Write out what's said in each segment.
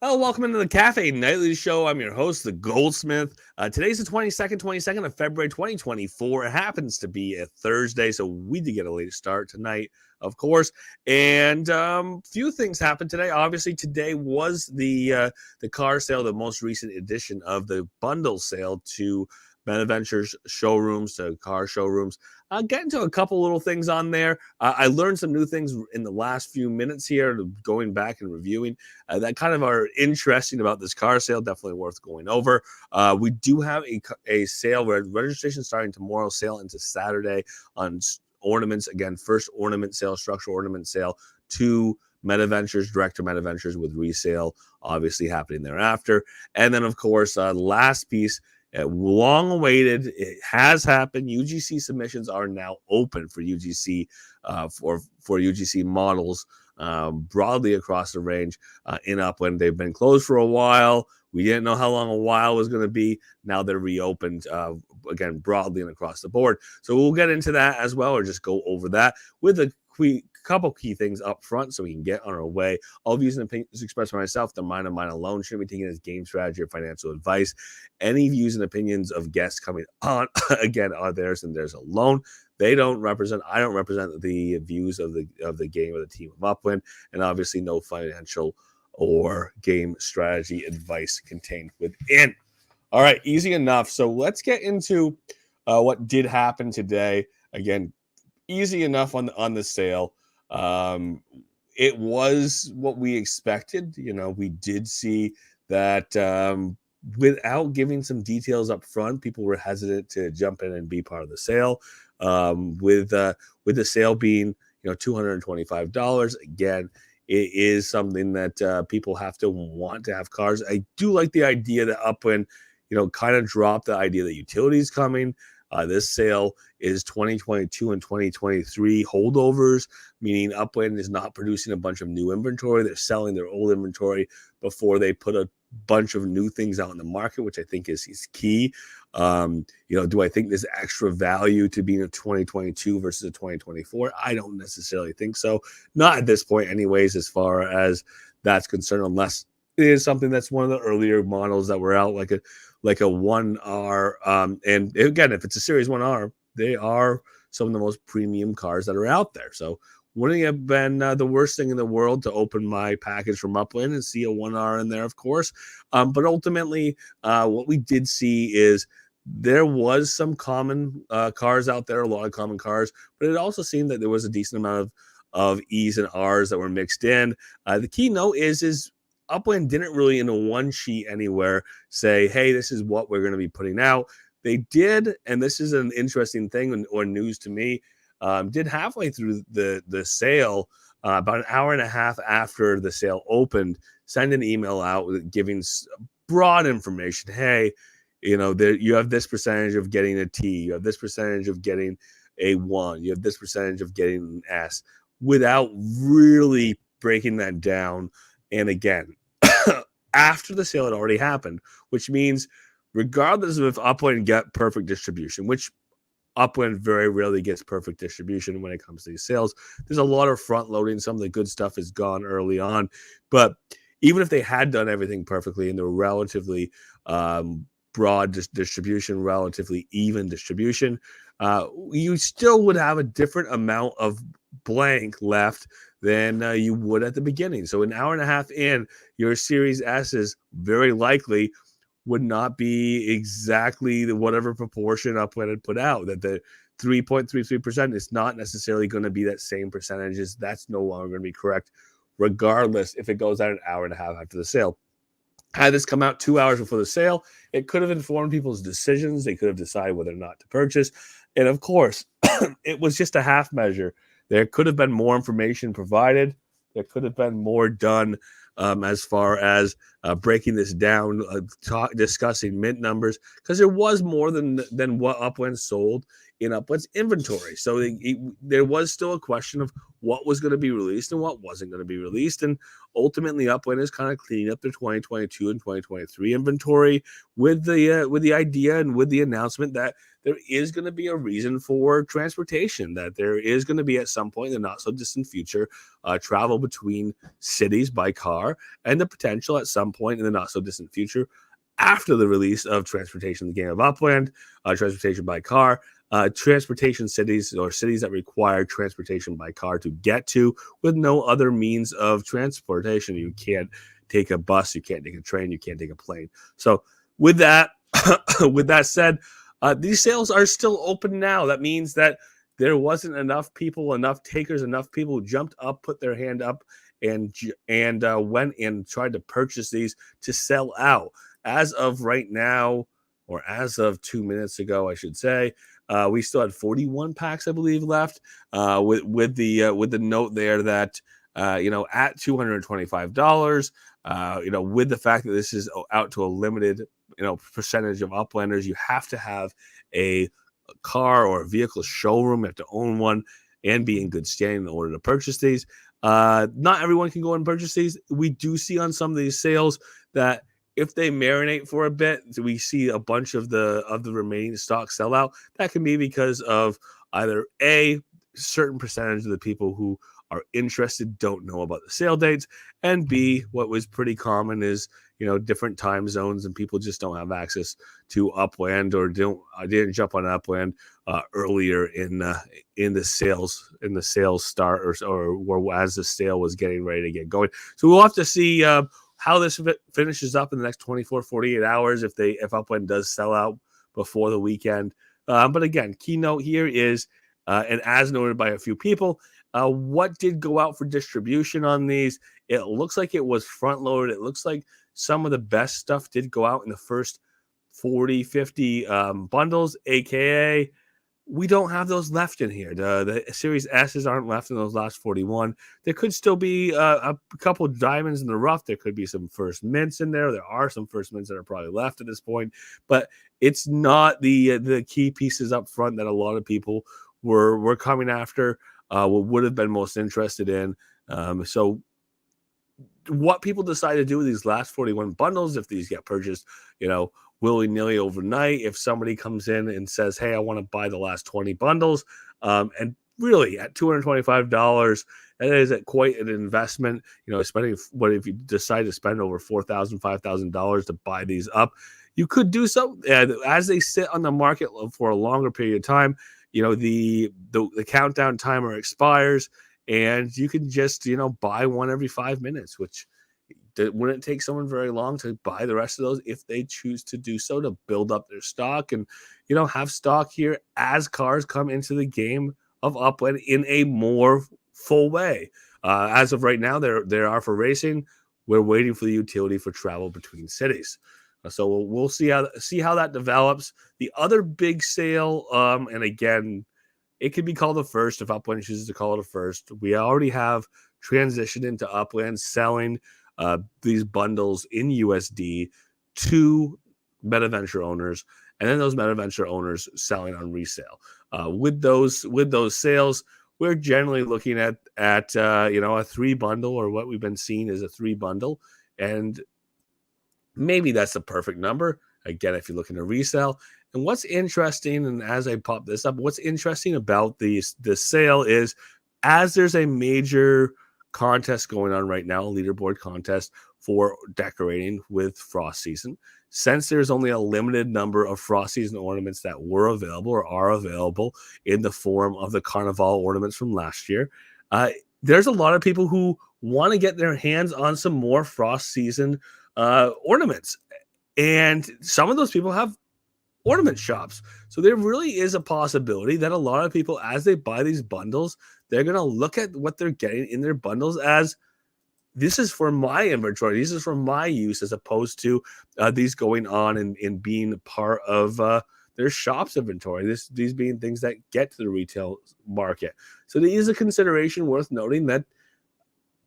Hello, welcome into the Cafe Nightly Show. I'm your host, the Goldsmith. Today's the 22nd of February, 2024. It happens to be a Thursday, so we did get a late start tonight, of course. And few things happened today. Obviously, today was the car sale, the most recent edition of the bundle sale to Benaventures showrooms, to car showrooms. Get into a couple little things on there. I learned some new things in the last few minutes here, going back and reviewing that kind of are interesting about this car sale. Definitely worth going over. We do have a sale where registration starting tomorrow, sale into Saturday on ornaments. Again, first ornament sale, structural ornament sale to MetaVentures, direct to MetaVentures, with resale obviously happening thereafter. And then, of course, last piece, long awaited. It has happened. UGC submissions are now open for UGC for UGC models broadly across the range in Upland. They've been closed for a while. We didn't know how long a while was going to be. Now they're reopened again broadly and across the board. So we'll get into that as well, or just go over that with a couple key things up front so we can get on our way. All views and opinions expressed by myself, they're mine and mine alone. Shouldn't be taken as game strategy or financial advice. Any views and opinions of guests coming on, again, are theirs and theirs alone. I don't represent the views of the game or the team of Upland, and obviously no financial or game strategy advice contained within. All right, easy enough. So let's get into what did happen today. Again, easy enough on the sale. It was what we expected. We did see that without giving some details up front, people were hesitant to jump in and be part of the sale. With the sale being $225, again, it is something that people have to want to have cars. I do like the idea that Upland kind of dropped the idea that utilities coming. This sale is 2022 and 2023 holdovers, meaning Upland is not producing a bunch of new inventory. They're selling their old inventory before they put a bunch of new things out in the market, which I think is key. Do I think there's extra value to being a 2022 versus a 2024? I don't necessarily think so. Not at this point anyways, as far as that's concerned, unless it is something that's one of the earlier models that were out, like a 1R. And again, if it's a Series 1R, they are some of the most premium cars that are out there. So wouldn't it have been the worst thing in the world to open my package from Upland and see a 1R in there, of course. But ultimately, what we did see is there was some common cars out there, a lot of common cars, but it also seemed that there was a decent amount of E's and R's that were mixed in. The key note is Upland didn't really in a one sheet anywhere say, hey, this is what we're going to be putting out. They did, and this is an interesting thing or news to me, did halfway through the sale, about an hour and a half after the sale opened, send an email out giving broad information. Hey, you have this percentage of getting a T, you have this percentage of getting a 1, you have this percentage of getting an S, without really breaking that down. And again, after the sale had already happened, which means regardless of if Upland get perfect distribution, which Upland very rarely gets perfect distribution when it comes to these sales, there's a lot of front loading. Some of the good stuff is gone early on. But even if they had done everything perfectly and they're relatively broad distribution, relatively even distribution, you still would have a different amount of blank left than you would at the beginning. So an hour and a half in, your Series S's very likely would not be exactly the whatever proportion Upland had put out. That the 3.33% is not necessarily going to be that same percentages. That's no longer going to be correct, regardless if it goes out an hour and a half after the sale. Had this come out 2 hours before the sale, it could have informed people's decisions. They could have decided whether or not to purchase. And of course, it was just a half measure. There could have been more information provided. There could have been more done as far as breaking this down, discussing mint numbers, because there was more than what Upland sold in Upland's inventory. So there was still a question of what was going to be released and what wasn't going to be released. And ultimately, Upland is kind of cleaning up their 2022 and 2023 inventory with the idea and with the announcement that there is going to be a reason for transportation, that there is going to be at some point in the not so distant future travel between cities by car, and the potential at some point in the not so distant future after the release of transportation in the game of Upland, transportation by car, transportation cities or cities that require transportation by car to get to with no other means of transportation. You can't take a bus, you can't take a train, you can't take a plane. So with that, with that said, these sales are still open now. That means that there wasn't enough people, enough takers, enough people who jumped up, put their hand up, and went and tried to purchase these to sell out. As of right now, or as of 2 minutes ago, I should say, we still had 41 packs, I believe, left. With the note there that at $225, with the fact that this is out to a limited percentage of Uplanders, you have to have a car or a vehicle showroom. You have to own one and be in good standing in order to purchase these. Not everyone can go and purchase these. We do see on some of these sales that if they marinate for a bit, we see a bunch of the remaining stock sell out. That can be because of either a certain percentage of the people who are interested don't know about the sale dates, and B, what was pretty common is different time zones and people just don't have access to Upland or didn't jump on Upland earlier in the sales start or as the sale was getting ready to get going. So we'll have to see how this finishes up in the next 24, 48 hours if Upland does sell out before the weekend. But again, keynote here is, and as noted by a few people, what did go out for distribution on these? It looks like it was front loaded. It looks like some of the best stuff did go out in the first 40, 50 bundles, aka we don't have those left in here. The Series S's aren't left in those last 41. There could still be a couple diamonds in the rough. There could be some first mints in there. There are some first mints that are probably left at this point, but it's not the key pieces up front that a lot of people were coming after, would have been most interested in. So what people decide to do with these last 41 bundles, if these get purchased, willy-nilly overnight, if somebody comes in and says, hey, I want to buy the last 20 bundles, and really at $225, that is quite an investment. Spending what if you decide to spend over $4,000, $5,000 to buy these up, you could do so as they sit on the market for a longer period of time. The countdown timer expires, and you can just buy one every 5 minutes, which wouldn't take someone very long to buy the rest of those if they choose to do so, to build up their stock and have stock here as cars come into the game of Upland in a more full way. As of right now, there are for racing. We're waiting for the utility for travel between cities. So we'll see how that develops. The other big sale, and again, it could be called the first if Upland chooses to call it a first. We already have transitioned into Upland selling these bundles in USD to MetaVenture owners, and then those MetaVenture owners selling on resale. With those sales, we're generally looking at a 3 bundle, or what we've been seeing is a 3 bundle, and maybe that's the perfect number. Again, if you're looking to resell. And what's interesting, and as I pop this up, what's interesting about this sale is, as there's a major contest going on right now, a leaderboard contest for decorating with Frost Season, since there's only a limited number of Frost Season ornaments that were available or are available in the form of the Carnival ornaments from last year, there's a lot of people who want to get their hands on some more Frost Season ornaments. And some of those people have ornament shops. So there really is a possibility that a lot of people, as they buy these bundles, they're going to look at what they're getting in their bundles as, this is for my inventory, this is for my use, as opposed to these going on and being part of their shop's inventory. These being things that get to the retail market. So there is a consideration worth noting that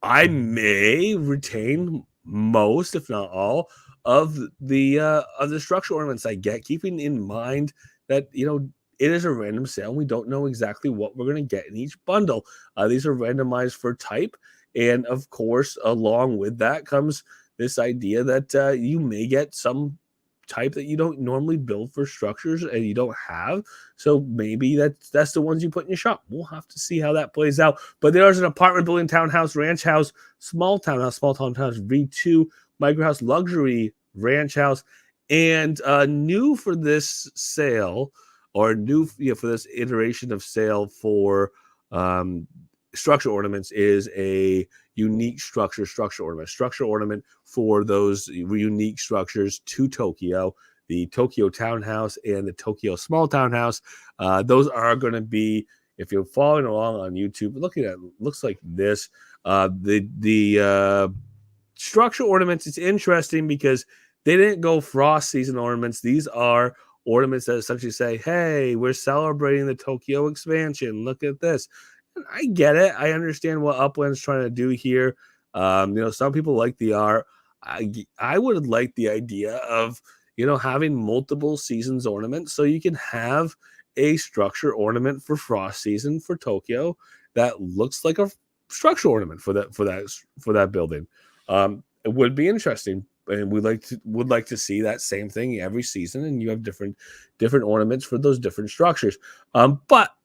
I may retain most, if not all, of the structural ornaments I get, keeping in mind that it is a random sale. We don't know exactly what we're going to get in each bundle. These are randomized for type. And of course, along with that comes this idea that you may get some type that you don't normally build for structures and you don't have. So maybe that's the ones you put in your shop. We'll have to see how that plays out. But there's an apartment building, townhouse, ranch house, small townhouse V2, microhouse, luxury ranch house, and new for this sale, or new for this iteration of sale for structure ornaments, is a unique structure ornament for those unique structures to Tokyo, the Tokyo townhouse and the Tokyo small townhouse. Those are going to be, if you're following along on YouTube, looking at, looks like this. The structure ornaments, it's interesting because they didn't go frost season ornaments. These are ornaments that essentially say, hey, we're celebrating the Tokyo expansion. Look at this. And I get it. I understand what Upland's trying to do here. Some people like the art. I would like the idea of, having multiple seasons ornaments, so you can have a structure ornament for frost season for Tokyo that looks like a structure ornament for that building. It would be interesting, and would like to see that same thing every season, and you have different ornaments for those different structures. But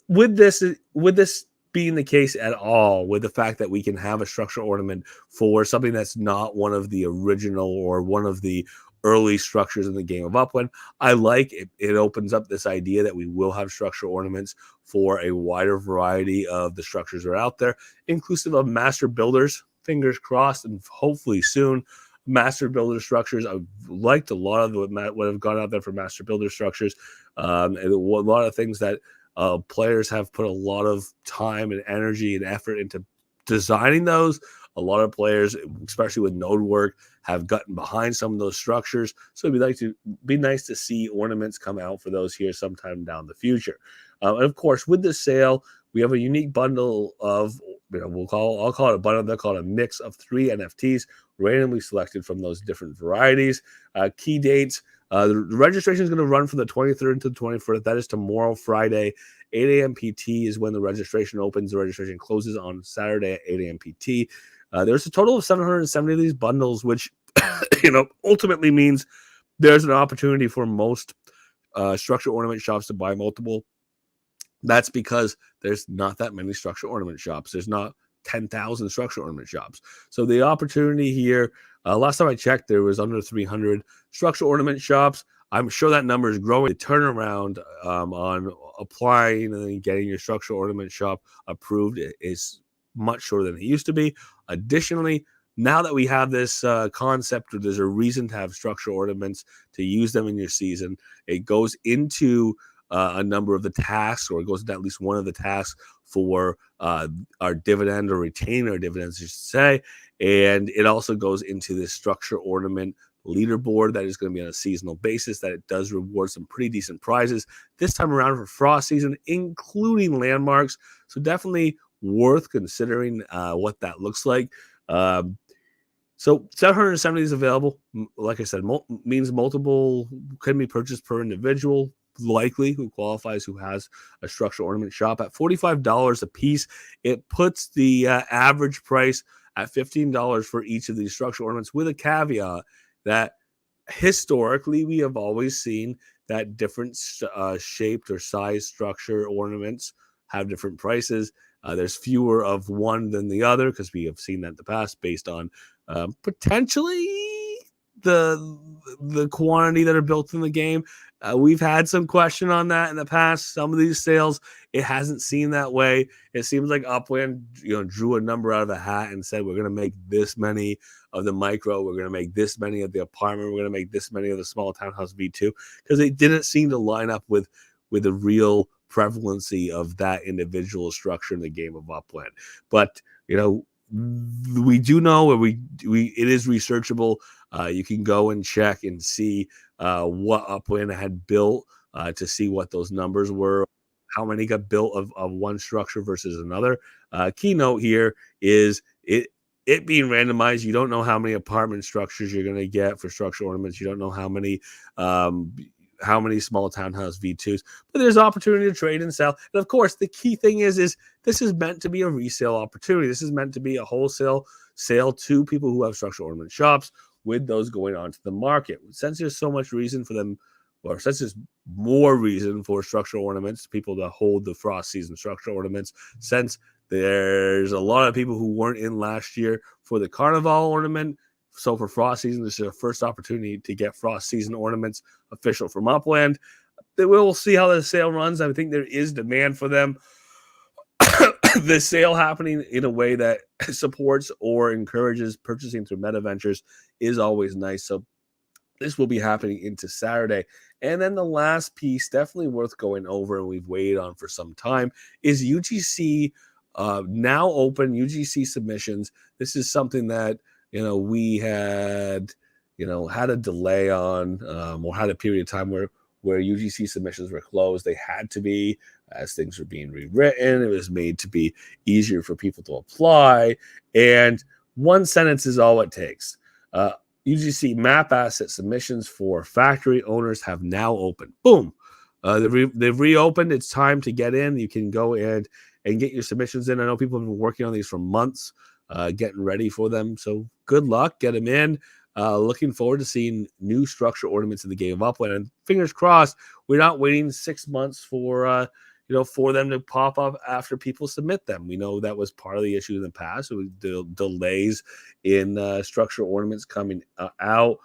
with this being the case at all, with the fact that we can have a structure ornament for something that's not one of the original or one of the early structures in the game of Upland, I like it. It opens up this idea that we will have structure ornaments for a wider variety of the structures that are out there, inclusive of master builders. Fingers crossed, and hopefully soon, master builder structures. I've liked a lot of what have gone out there for master builder structures, and a lot of things that players have put a lot of time and energy and effort into designing those. A lot of players, especially with node work, have gotten behind some of those structures. So it'd be nice to see ornaments come out for those here sometime down the future. And of course, with the sale, we have a unique bundle of, I'll call it a bundle. They'll call it a mix of 3 NFTs randomly selected from those different varieties. Key dates. The registration is going to run from the 23rd to the 24th. That is tomorrow, Friday. 8 a.m. PT is when the registration opens. The registration closes on Saturday at 8 a.m. PT. There's a total of 770 of these bundles, which ultimately means there's an opportunity for most structure ornament shops to buy multiple. That's because there's not that many structure ornament shops. There's not 10,000 structure ornament shops. So the opportunity here, last time I checked, there was under 300 structure ornament shops. I'm sure that number is growing. The turnaround on applying and then getting your structure ornament shop approved is much shorter than it used to be. Additionally, now that we have this concept where there's a reason to have structure ornaments, to use them in your season, it goes into a number of the tasks, or it goes into at least one of the tasks for our dividend, or retaining our dividends, I should say. And it also goes into this structure ornament leaderboard that is going to be on a seasonal basis, that it does reward some pretty decent prizes this time around for frost season, including landmarks. So definitely worth considering what that looks like. So 770 is available. Like I said, means multiple can be purchased per individual, likely, who qualifies, who has a structure ornament shop. At $45 a piece, it puts the average price at $15 for each of these structure ornaments, with a caveat that historically we have always seen that different shaped or size structure ornaments have different prices. There's fewer of one than the other, because we have seen that in the past, based on potentially the quantity that are built in the game. We've had some question on that in the past. Some of these sales, it hasn't seemed that way. It seems like Upland, drew a number out of a hat and said, we're going to make this many of the micro, we're going to make this many of the apartment, we're going to make this many of the small townhouse V2, because it didn't seem to line up with the real prevalency of that individual structure in the game of Upland. But we do know, it is researchable. You can go and check and see what Upland had built to see what those numbers were, how many got built of one structure versus another. Keynote here is it being randomized. You don't know how many apartment structures you're going to get for structure ornaments. You don't know how many how many small townhouse V2s, but there's opportunity to trade and sell. And of course, the key thing is this is meant to be a resale opportunity. This is meant to be a wholesale sale to people who have structural ornament shops, with those going onto the market. Since there's so much reason for them, or since there's more reason for structural ornaments, people to hold the frost season structural ornaments, since there's a lot of people who weren't in last year for the carnival ornament. So for frost season, this is a first opportunity to get frost season ornaments official from Upland. We'll see how the sale runs. I think there is demand for them. The sale happening in a way that supports or encourages purchasing through Meta Ventures is always nice. So this will be happening into Saturday. And then the last piece, definitely worth going over, and we've waited on for some time, is UGC now open. UGC submissions. This is something that we had had a delay on, or had a period of time where UGC submissions were closed. They had to be, as things were being rewritten. It was made to be easier for people to apply. And one sentence is all it takes. UGC map asset submissions for factory owners have now opened. Boom. They've reopened. It's time to get in. You can go in and get your submissions in. I know people have been working on these for months, getting ready for them. So good luck. Get them in. Looking forward to seeing new structure ornaments in the game of Upland. And fingers crossed, we're not waiting 6 months for for them to pop up after people submit them. We know that was part of the issue in the past. It was delays in structural ornaments coming out,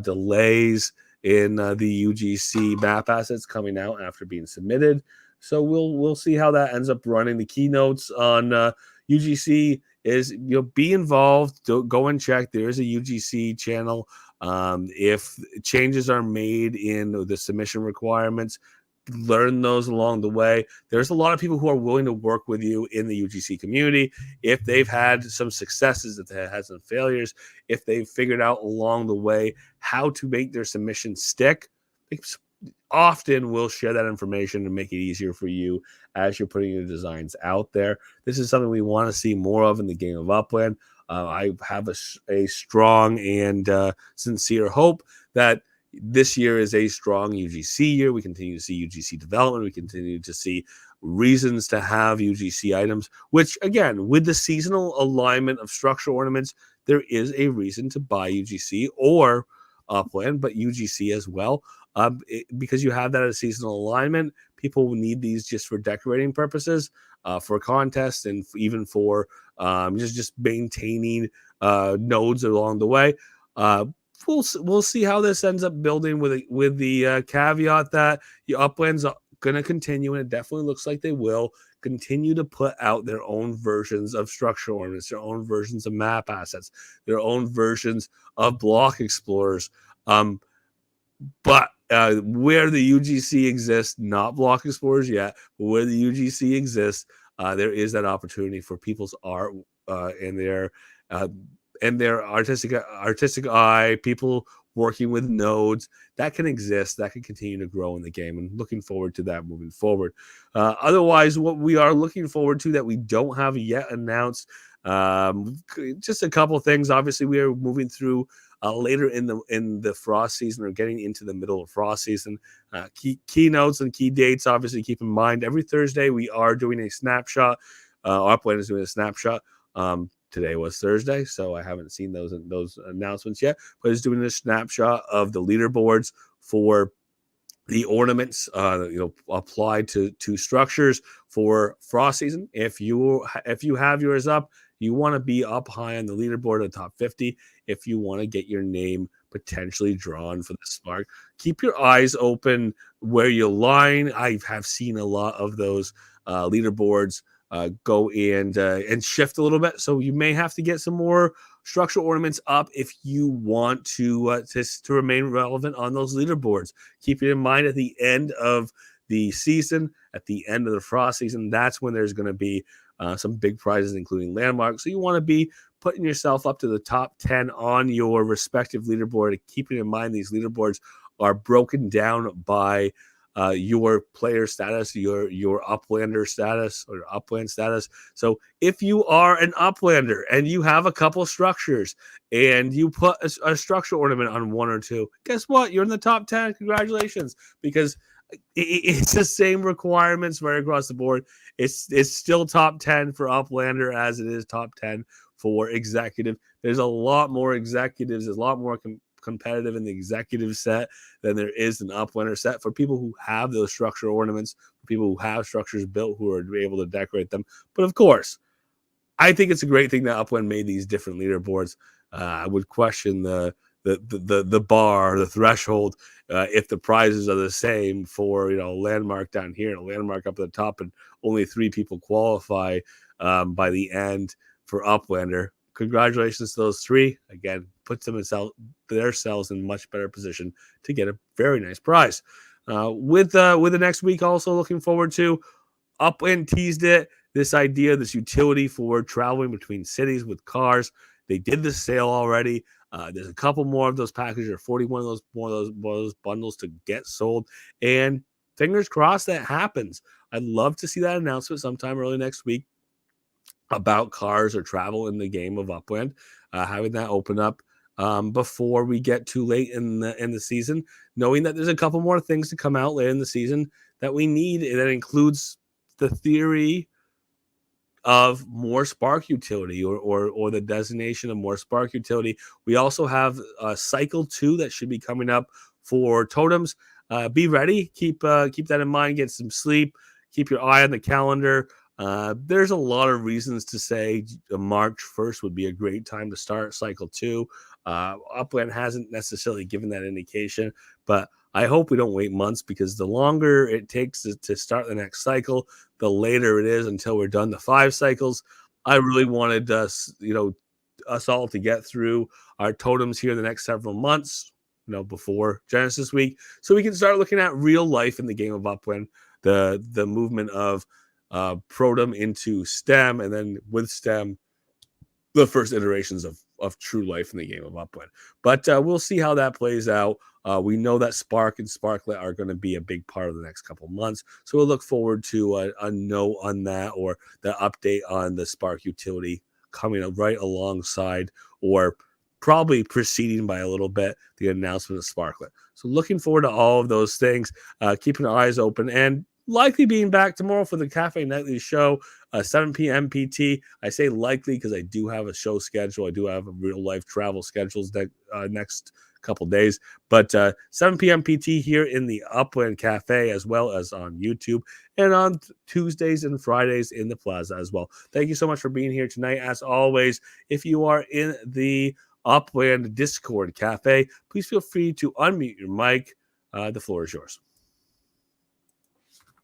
delays in the UGC map assets coming out after being submitted. So we'll see how that ends up running. The keynotes on UGC is be involved. Go and check. There is a UGC channel. If changes are made in the submission requirements, learn those along the way. There's a lot of people who are willing to work with you in the UGC community. If they've had some successes, if they've had some failures, if they've figured out along the way how to make their submission stick, they often will share that information and make it easier for you as you're putting your designs out there. This is something we want to see more of in the game of Upland. I have a strong and sincere hope that this year is a strong UGC year. We continue to see UGC development. We continue to see reasons to have UGC items, which, again, with the seasonal alignment of structural ornaments, there is a reason to buy UGC or Upland, but UGC as well. Because you have that as seasonal alignment, people will need these just for decorating purposes, for contests, and even for just maintaining nodes along the way. We'll see how this ends up building with the caveat that the Upland's going to continue, and it definitely looks like they will continue to put out their own versions of structural ornaments, their own versions of map assets, their own versions of block explorers. But where the UGC exists, not block explorers yet, but where the UGC exists, there is that opportunity for people's art and their artistic eye, people working with nodes that can exist, that can continue to grow in the game, and looking forward to that moving forward. Otherwise, what we are looking forward to that we don't have yet announced, just a couple of things. Obviously, we are moving through later in the frost season, or getting into the middle of frost season. Keynotes and key dates, obviously, keep in mind. Every Thursday, we are doing a snapshot. Upland is doing a snapshot. Today was Thursday, so I haven't seen those announcements yet, but it's doing a snapshot of the leaderboards for the ornaments applied to structures for frost season. If you have yours up, you want to be up high on the leaderboard of the top 50 if you want to get your name potentially drawn for the spark. Keep your eyes open where you're lying. I have seen a lot of those leaderboards go and shift a little bit. So you may have to get some more structural ornaments up if you want to remain relevant on those leaderboards. Keep it in mind, at the end of the season, at the end of the frost season, that's when there's going to be some big prizes, including landmarks. So you want to be putting yourself up to the top 10 on your respective leaderboard. Keeping in mind, these leaderboards are broken down by your player status, your uplander status or upland status. So if you are an uplander and you have a couple structures and you put a structure ornament on one or two, guess what? You're in the top 10. Congratulations, because it's the same requirements right across the board. It's still top 10 for uplander as it is top 10 for executive. There's a lot more executives. There's a lot more competitive in the executive set than there is an uplander set for people who have those structure ornaments, for people who have structures built, who are able to decorate them. But of course, I think it's a great thing that Upland made these different leaderboards. I would question the bar, the threshold, if the prizes are the same for landmark down here and a landmark up at the top, and only 3 people qualify by the end for Uplander. Congratulations to those 3. Again, puts them themselves in much better position to get a very nice prize. With the next week, also looking forward to. Upland teased it, this idea, this utility for traveling between cities with cars. They did the sale already. There's a couple more of those packages, or 41 of those bundles to get sold. And fingers crossed that happens. I'd love to see that announcement sometime early next week about cars or travel in the game of Upland, having that open up before we get too late in the season, knowing that there's a couple more things to come out later in the season that we need. That includes the theory of more spark utility, or the designation of more spark utility. We also have cycle 2 that should be coming up for totems. Be ready. Keep that in mind. Get some sleep. Keep your eye on the calendar. There's a lot of reasons to say March 1st would be a great time to start cycle 2. Upland hasn't necessarily given that indication, but I hope we don't wait months, because the longer it takes to start the next cycle, the later it is until we're done the 5 cycles. I really wanted us all to get through our totems here in the next several months, before Genesis week, so we can start looking at real life in the game of Upland, the movement of Protem into STEM, and then with STEM, the first iterations of true life in the game of Upland. But we'll see how that plays out. We know that Spark and Sparklet are going to be a big part of the next couple months, so we'll look forward to a note on that, or the update on the Spark utility coming up right alongside, or probably preceding by a little bit, the announcement of Sparklet. So looking forward to all of those things, keeping our eyes open, and likely being back tomorrow for the Cafe Nightly show, 7 p.m. PT. I say likely because I do have a show schedule. I do have a real life travel schedules that next couple days. But 7 p.m. PT here in the Upland Cafe, as well as on YouTube, and on Tuesdays and Fridays in the Plaza as well. Thank you so much for being here tonight. As always, if you are in the Upland Discord Cafe, please feel free to unmute your mic. The floor is yours.